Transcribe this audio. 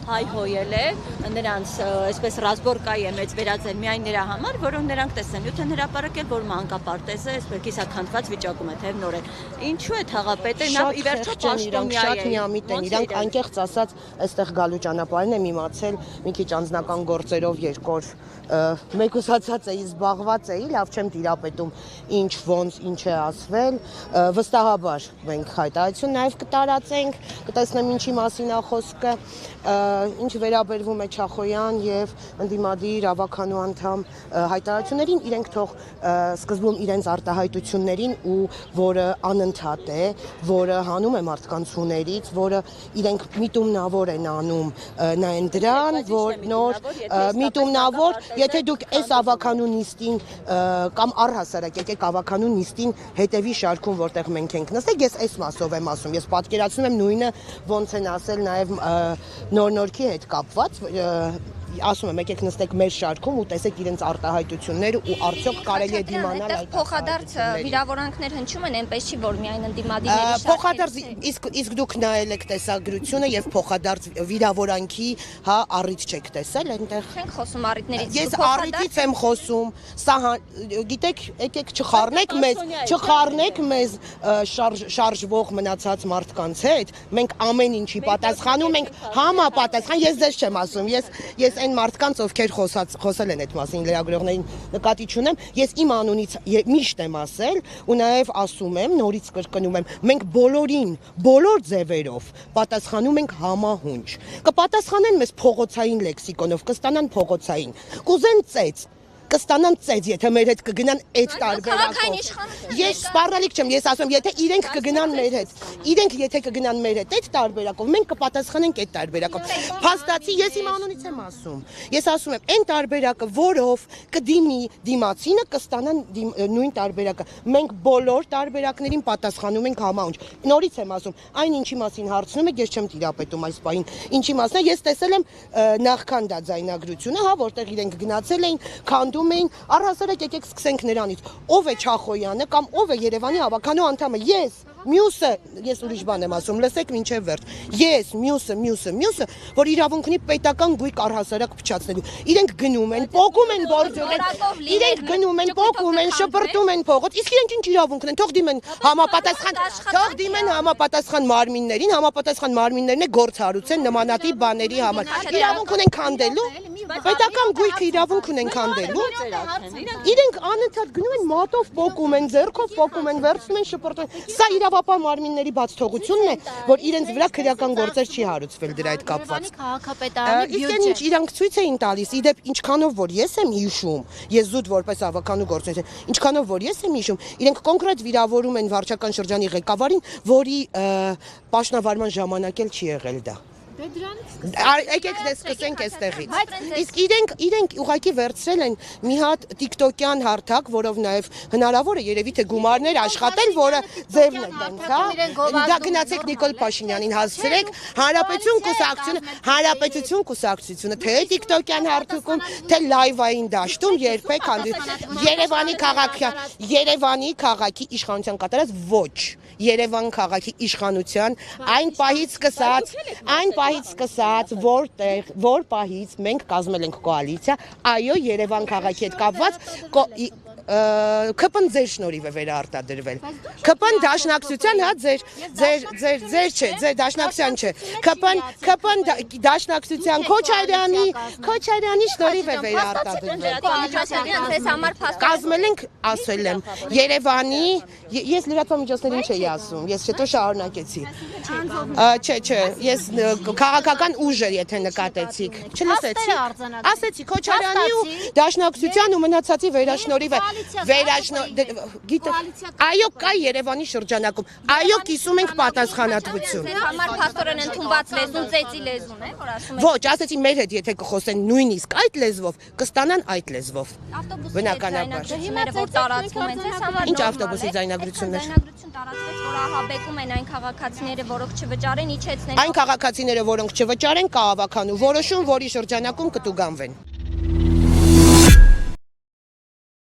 հայհոյել է նրանց այսպես ռազմորկայի է մեծ վերածել միայն նրա համար, որոնք նրանք տեսեն յութ են հրապարակել, որ մանկապարտեզը այսպես կիսաքանդված վիճակում է թեև նորեն։ Ինչու է թաղապետը նա ի վերջո պաշտոնյա է։ Շատ միամիտ են, իրանք անկեղծ ասած այստեղ գալու ճանապարհին եմ իմացել, մի քիչ անձնական գործերով երկոր մեկուսացած էի, զբաղված էի, լավ չեմ տիրապետում ինչ ոնց ինչ է ասվել, վստահաբար մենք հայտարարություն նաև կտարածենք, կտեսնեմ ինչի մասին է խոսքը, ինչ վերաբերվում է Չախոյան եւ ընդդիմադիր ավականու անդամ հայտարարություններին, իրենք թող սկզբում իրենց արտահայտություններին ու որը անընդհատ է, որը հանում է մարդկանց ուներից, որը իրենք միտումնավոր են անում նայեն դրան, որ նոր միտումնավոր, եթե դուք այս ավականու նիստին կամ առհասարակ եկեք ավականու նիստին հետևի շարքում, որտեղ մենք ենք նստել, ես այս մասով եմ ասում, ես պատկերացնում եմ նույնը ոնց են ասել նաև նոր-նորքի հետ կապված, ասում եմ եկեք նստեք մեր շարքում ու տեսեք իրենց արտահայտությունները ու արդյոք կարելի է դիմանալ այդ փոխադարձ վիրավորանքներ հնչում են, այնպես չի որ միայն ընդդիմադիրների փոխադարձ իսկ դուք նայել եք տեսագրությունը եւ փոխադարձ վիրավորանքի հա առիթ չեք տեսել այնտեղ չենք խոսում առիթներից ես առիթից եմ խոսում սա գիտեք եկեք չխառնեք մեզ շարժվող մնացած մարդկանց հետ մենք ամեն ինչի պատասխանում ենք համապատասխան ես ձեզ չեմ ասում ես այն մարդկանց ովքեր խոսել են այդ մասին լրագրողներին նկատի չունեմ ես իմ անունից միշտ եմ ասել ու նաև ասում եմ նորից կրկնում եմ մենք բոլորին բոլոր ձևերով պատասխանում ենք համահունչ կպատասխանեն մեզ փողոցային լեքսիկոնով կստանան փողոցային կուզեն ծեծ կստանան ծեծ, եթե մեր հետ կգնան այդ տարբերակով։ Ես սպառնալիք չեմ, ես ասում եմ, եթե իրենք կգնան մեր հետ, իրենք եթե կգնան մեր հետ այդ տարբերակով, մենք կպատասխանենք այդ տարբերակով։ Փաստացի ես իմ անունից եմ ասում։ Ես ասում եմ, այն տարբերակը, որով կդիմի դիմացինը, կստանան նույն տարբերակը։ Մենք բոլոր տարբերակներին պատասխանում ենք համահունչ։ Նորից եմ ասում, այն ինչի մասին հարցնում եք, ես չեմ տիրապետում այս պահին։ Ինչի մասն է, ես տեսել եմ նախքան դա ձայնագրությունը, հա, որտեղ իրենք գնացել էին, քանդում էին, առհասարակ եկեք սկսենք նրանից, ով է Չախոյանը կամ ով է Երևանի ավականու անդամը, ես, մյուսը, ես ուրիշ բան եմ ասում, լսեք մինչև վերջ, ես, մյուսը, որ իրավունք ունի պետական գույք առհասարակ փչացնելու, իրենք գնում են, պոկում են բորձորեն, իրենք գնում են, պոկում են, շպրտում են փողոց, իսկ իրենք ինչ իրավունք ունեն, թող դիմեն համապատասխան մարմիններին, համապատասխան մարմիններն է գործ հարուցեն նմանատիպ բաների համար, իրավունք ունեն քանդելու, պետական գույքը իրավունք ունեն քանդելու, իրենք անընդհատ գնում են մատով պոկում են, ձեռքով պոկում են, վերցնում են շպրտում, սա իրավապահ մարմինների բացթողությունն է, որ իրենց վրա քրեական գործեր չի հարուցվել դրա հետ կապված։ Իսկ այն ինչ իրանք ցույց էին տալիս, իդեպ ինչքանով որ ես եմ հիշում, ես զուտ որպես ավականու գործընկեր, ինչքանով որ ես եմ հիշում, իրենք կոնկրետ վիրավորում են վարչական շրջանի ղեկավարին, որի պաշտոնավարման ժամանակ էլ չի եղել դա։ Եկեք դες սկսենք այստեղից։ Իսկ իրենք ուղղակի վերցրել են մի հատ TikTok-յան հարթակ, որով նաև հնարավոր է երևի թե գումարներ աշխատել, որը ձևն է տենց, հա։ Դա գնացեք Նիկոլ Փաշինյանին հասցրեք, Հանրապետություն կուսակցությունը, թե TikTok-յան հարթակում, թե լայվային դաշտում երբեք Երևանի քաղաքի իշխանության կատարած ոչ Երևան քաղաքի իշխանության այն պահից սկսած որ պահից մենք կազմել ենք կոալիցիա, այո Երևան քաղաքի հետ կապված ԿՊ-ն ձեր շնորհիվ է վերարտադրվել։ ԿՊ-ն դաշնակցության, հա, ձեր չէ, ձեր դաշնակցության չէ։ ԿՊ-ն դաշնակցության Քոչարյանի շնորհիվ է վերարտադրվել։ Կազմել ենք, ասել եմ, Երևանի, ես լրատվամիջոցներին չէի ասում, ես հետո շարունակեցի։ Չէ, ես քաղաքական ուժ էր, եթե նկատեցիք։ Չլսեցիք։ Ասեցի Քոչարյանի ու դաշնակցության ու մնացածի վերաշնորհիվ է։ Այո, կա Երևանի շրջանակում, այո, կիսում ենք պատասխանատվություն։ Համար փաստորեն ընդունված լեզուն ծեծի լեզուն է, որ ասում եք։ Ոչ, ասեցի մեր հետ եթե կխոսեն նույնիսկ այդ լեզվով, կստանան այդ լեզվով։ Բնականաբար։ Որ տարածվում են ձեզ համար։ Ինչ ավտոբուսի ձայնագրություններ։ Ձայնագրություն տարածվեց, որ ահաբեկում են այն քաղաքացիները, որոնք չվճարեն, իջեցնեն։ Այն քաղաքացիները, որոնք չվճարեն, կա ավականու որոշում, որի շրջանակում կտուգանվեն։